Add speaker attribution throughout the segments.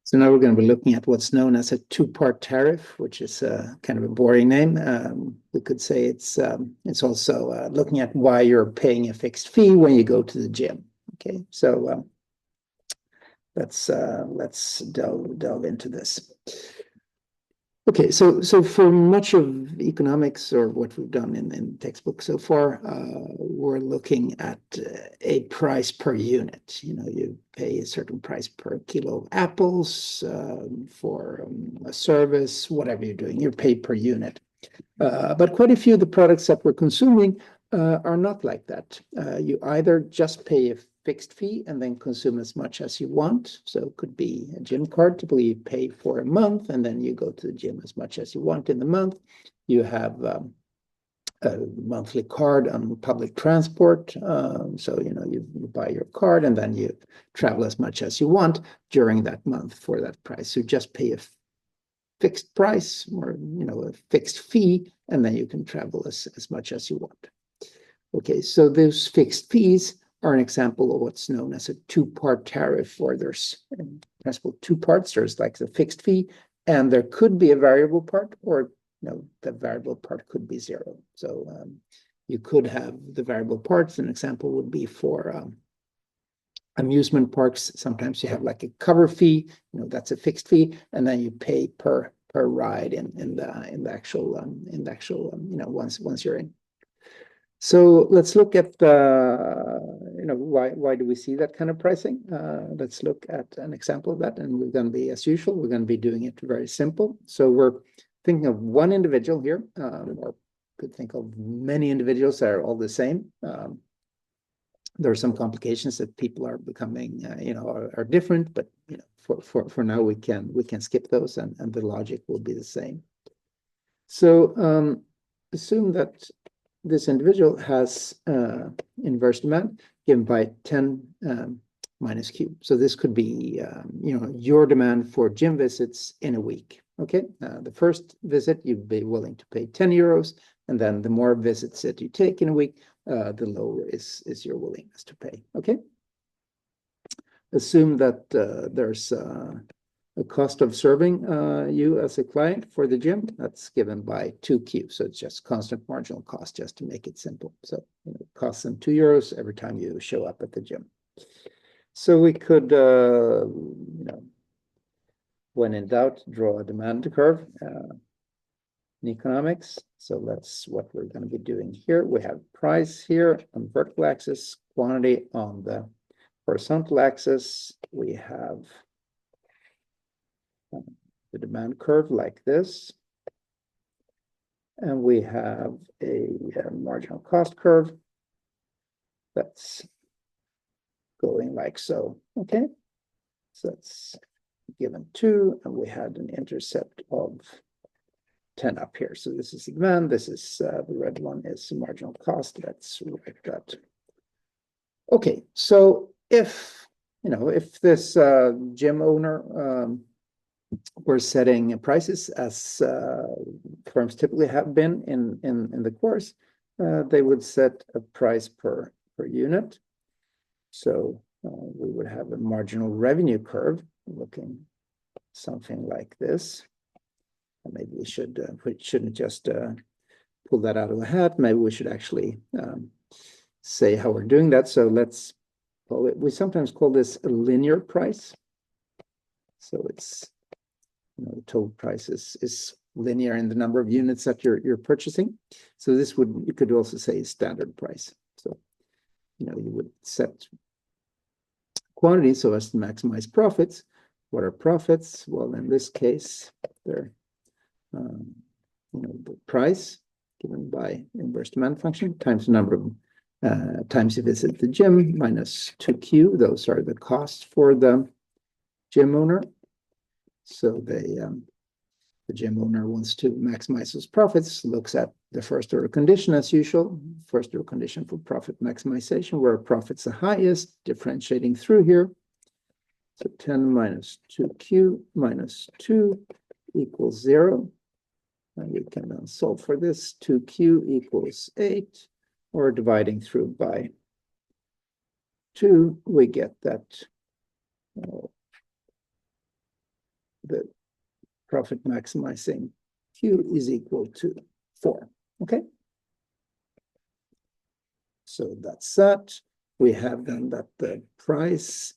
Speaker 1: So now we're going to be looking at what's known as a two-part tariff, which is kind of a boring name. We could say it's also looking at why you're paying a fixed fee when you go to the gym. Okay, so let's delve into this. Okay, so for much of economics, or what we've done in textbooks so far, we're looking at a price per unit. You know, you pay a certain price per kilo of apples for a service, whatever you're doing, you're paid per unit. But quite a few of the products that we're consuming are not like that. You either just pay a fixed fee and then consume as much as you want. So it could be a gym card. Typically, you pay for a month and then you go to the gym as much as you want in the month. You have a monthly card on public transport. So, you know, you buy your card and then you travel as much as you want during that month for that price. So you just pay a fixed price, or, you know, a fixed fee, and then you can travel as much as you want. Okay, so those fixed fees are an example of what's known as a two-part tariff, where there's in principle two parts. There's like the fixed fee, and there could be a variable part, or you know, the variable part could be zero. So you could have the variable parts. An example would be for amusement parks. Sometimes you have like a cover fee, you know, that's a fixed fee, and then you pay per ride in the actual you know, once you're in. So let's look at you know, why do we see that kind of pricing? Let's look at an example of that, and we're going to be, as usual, we're going to be doing it very simple. So we're thinking of one individual here, or could think of many individuals that are all the same. There are some complications that people are becoming, you know, are different, but you know, for now we can skip those, and the logic will be the same. So assume that this individual has inverse demand given by 10 minus Q. So this could be, you know, your demand for gym visits in a week. Okay, the first visit you'd be willing to pay 10 euros, and then the more visits that you take in a week, the lower is your willingness to pay. Okay. Assume that there's a cost of serving you as a client for the gym that's given by 2Q. So it's just constant marginal cost, just to make it simple. So you know, it costs them 2 euros every time you show up at the gym. So we could, you know, when in doubt, draw a demand curve in economics. So that's what we're going to be doing here. We have price here on the vertical axis, quantity on the horizontal axis. We have the demand curve like this. And we have a marginal cost curve that's going like so. Okay. So that's given 2, and we had an intercept of 10 up here. So this is the demand. This is the red one is marginal cost. Let's write that. Okay. So if, you know, if this gym owner were setting prices as firms typically have been in the course, they would set a price per unit. So we would have a marginal revenue curve looking something like this. And maybe we shouldn't just pull that out of a hat. Maybe we should actually say how we're doing that. So let's call it, we sometimes call this a linear price. So it's, you know, the total price is linear in the number of units that you're purchasing. So this would, you could also say standard price. So, you know, you would set quantity so as to maximize profits. What are profits? Well, in this case, they're, you know, the price given by inverse demand function times the number of times you visit the gym minus 2Q. Those are the costs for the gym owner. So the gym owner wants to maximize his profits, looks at the first order condition as usual, first order condition for profit maximization, where profit's the highest, differentiating through here. So 10 minus 2Q minus 2 equals 0. And we can then solve for this. 2Q equals 8, or dividing through by 2, we get that the profit maximizing Q is equal to 4. Okay. So that's that. We have then that the price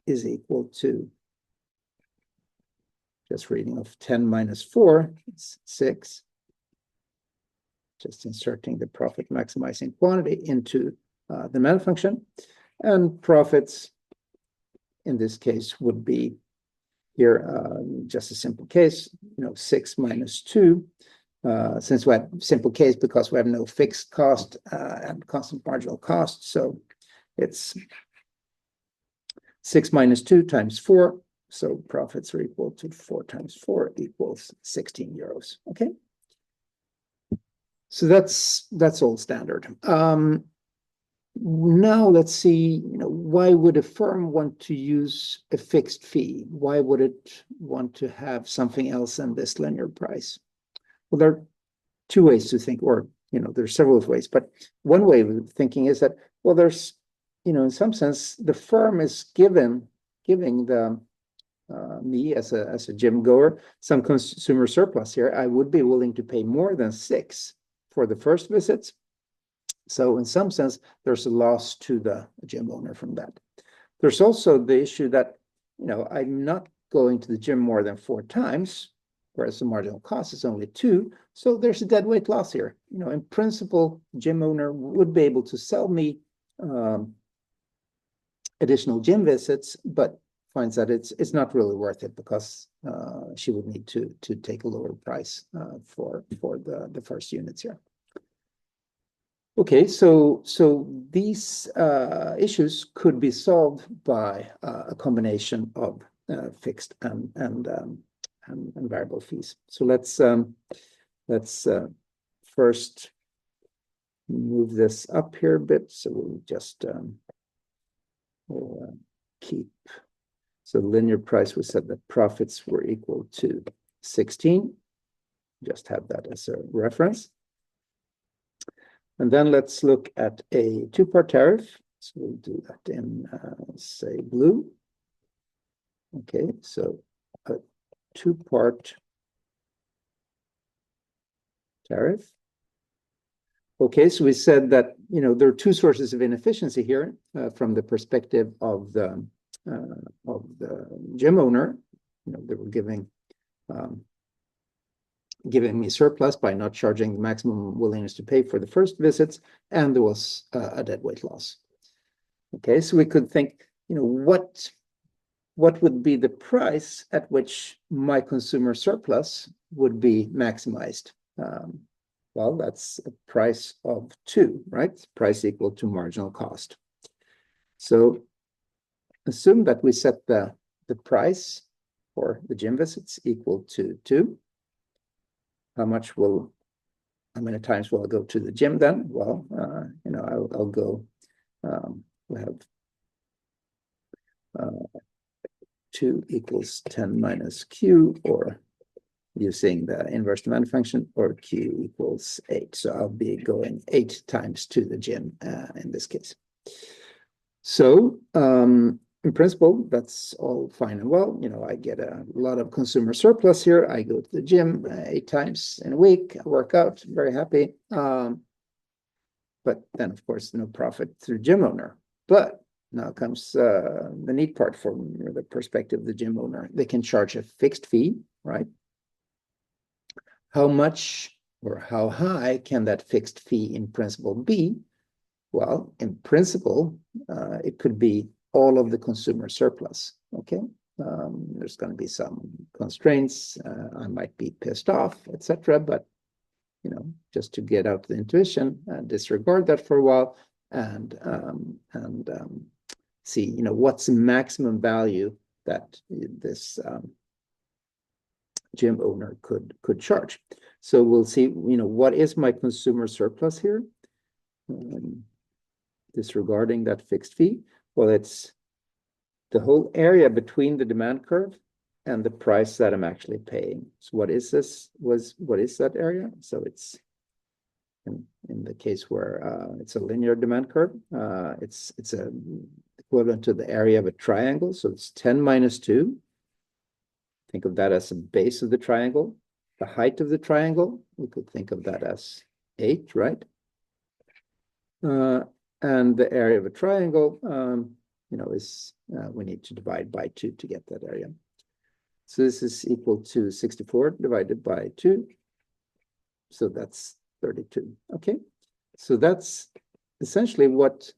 Speaker 1: is equal to, just reading off 10 minus 4, it's 6. Just inserting the profit maximizing quantity into the demand function. And profits in this case would be here, just a simple case, 6 minus 2. Since we have simple case because we have no fixed cost and constant marginal cost. So it's 6 minus 2 times 4. So profits are equal to 4 times 4 equals 16 euros. Okay. So that's all standard. Now let's see, why would a firm want to use a fixed fee? Why would it want to have something else than this linear price? Well, there are two ways to think, or, there's several ways, but one way of thinking is that, well, there's, in some sense, the firm is giving the me as a gym goer some consumer surplus here. I would be willing to pay more than 6 for the first visits. So in some sense, there's a loss to the gym owner from that. There's also the issue that, I'm not going to the gym more than 4 times, whereas the marginal cost is only 2. So there's a deadweight loss here. In principle, gym owner would be able to sell me additional gym visits, but finds that it's not really worth it because she would need to take a lower price for the first units here. Okay, so these issues could be solved by a combination of fixed and variable fees. So let's first move this up here a bit. So we'll just we'll keep. So linear price, we said that profits were equal to 16. Just have that as a reference. And then let's look at a 2-part tariff. So we'll do that in, say, blue. Okay, so a 2-part tariff. Okay, so we said that, there are 2 sources of inefficiency here from the perspective of the gym owner. They were giving me surplus by not charging the maximum willingness to pay for the first visits, and there was a deadweight loss. Okay, so we could think, what would be the price at which my consumer surplus would be maximized? Well, that's a price of 2, right? Price equal to marginal cost. So assume that we set the price for the gym visits equal to 2. How many times will I go to the gym then? Well, I'll go, we have 2 equals 10 minus Q, or using the inverse demand function, or Q equals 8. So I'll be going 8 times to the gym in this case. So in principle, that's all fine and well. I get a lot of consumer surplus here. I go to the gym 8 times in a week, I work out, very happy. But then, of course, no profit through gym owner. But now comes the neat part from the perspective of the gym owner. They can charge a fixed fee, right? How much or how high can that fixed fee in principle be? Well, in principle, it could be all of the consumer surplus. Okay, there's going to be some constraints. I might be pissed off, etc. But just to get out the intuition, disregard that for a while, and see what's the maximum value that this gym owner could charge. So we'll see. What is my consumer surplus here? Disregarding that fixed fee. Well, it's the whole area between the demand curve and the price that I'm actually paying. So what is this? What is that area? So it's in the case where it's a linear demand curve, it's equivalent to the area of a triangle. So it's 10 minus 2. think of that as the base of the triangle. The height of the triangle, we could think of that as 8, right? And the area of a triangle, is we need to divide by 2 to get that area. So this is equal to 64 divided by 2. So that's 32. Okay. So that's essentially what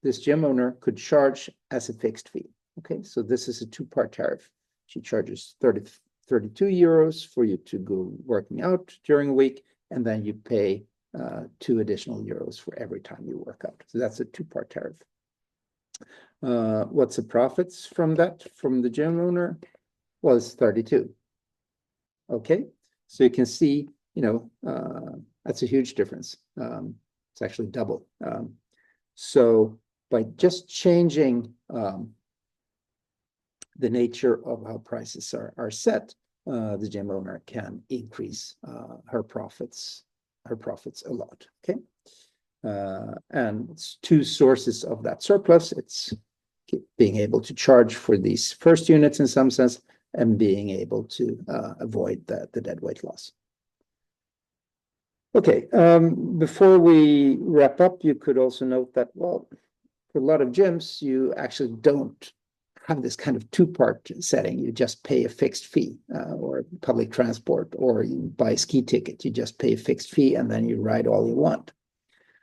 Speaker 1: this gym owner could charge as a fixed fee. Okay. So this is a 2-part tariff. She charges 32 euros for you to go working out during a week, and then you pay 2 additional euros for every time you work out. So that's a 2-part tariff. What's the profits from that, from the gym owner? Well, it's 32. Okay, so you can see, that's a huge difference. It's actually double. So by just changing the nature of how prices are set, the gym owner can increase her profits a lot. Okay, and it's 2 sources of that surplus. It's being able to charge for these first units in some sense, and being able to avoid the dead weight loss. Okay, before we wrap up, you could also note that, well, for a lot of gyms, you actually don't have this kind of 2-part setting. You just pay a fixed fee, or public transport, or you buy a ski ticket. You just pay a fixed fee, and then you ride all you want.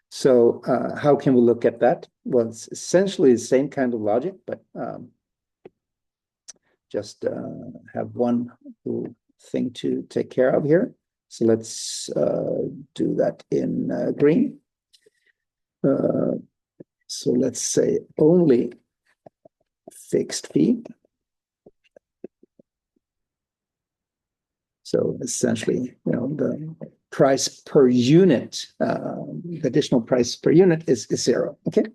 Speaker 1: So how can we look at that? Well, it's essentially the same kind of logic, but just have one thing to take care of here. So let's do that in green. So let's say only fixed fee. So essentially, the price per unit, the additional price per unit is 0. Okay.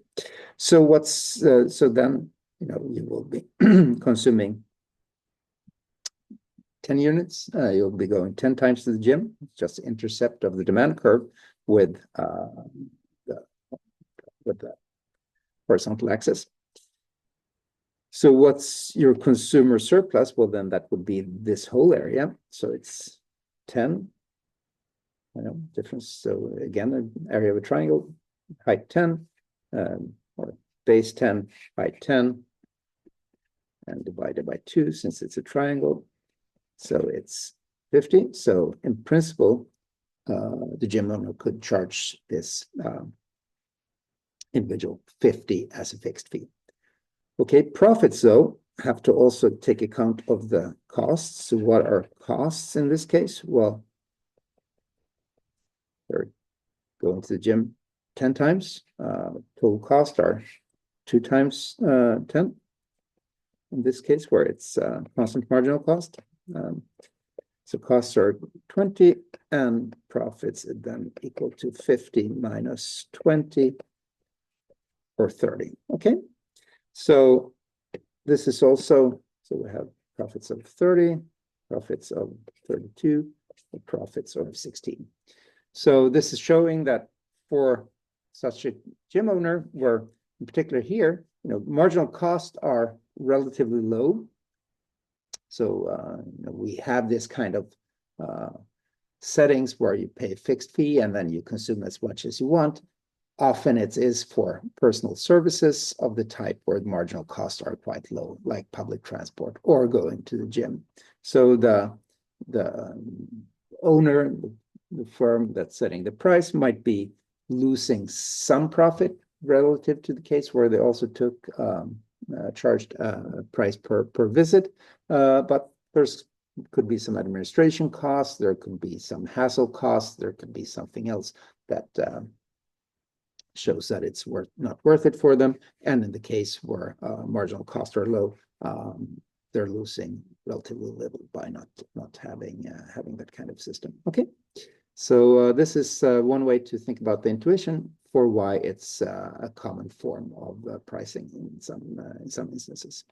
Speaker 1: So so then, you will be consuming 10 units. You'll be going 10 times to the gym, just the intercept of the demand curve with the horizontal axis. So what's your consumer surplus? Well, then that would be this whole area. So it's 10, difference. So again, an area of a triangle, height 10, or base 10, height 10, and divided by 2, since it's a triangle. So it's 50. So in principle, the gym owner could charge this individual 50 as a fixed fee. Okay, profits, though, have to also take account of the costs. So what are costs in this case? Well, they're going to the gym 10 times. Total costs are 2 times 10. In this case, where it's constant marginal cost. So costs are 20, and profits then equal to 50 minus 20, or 30. Okay. So this is also, so we have profits of 30, profits of 32, and profits of 16. So this is showing that for such a gym owner, where in particular here, marginal costs are relatively low. So we have this kind of settings where you pay a fixed fee and then you consume as much as you want. Often it is for personal services of the type where the marginal costs are quite low, like public transport or going to the gym. So the owner, the firm that's setting the price, might be losing some profit relative to the case where they also took charged price per visit, but could be some administration costs, there could be some hassle costs, there could be something else that shows that it's not worth it for them. And in the case where marginal costs are low, they're losing relatively little by not having that kind of system. Okay, so this is one way to think about the intuition for why it's a common form of pricing in some instances.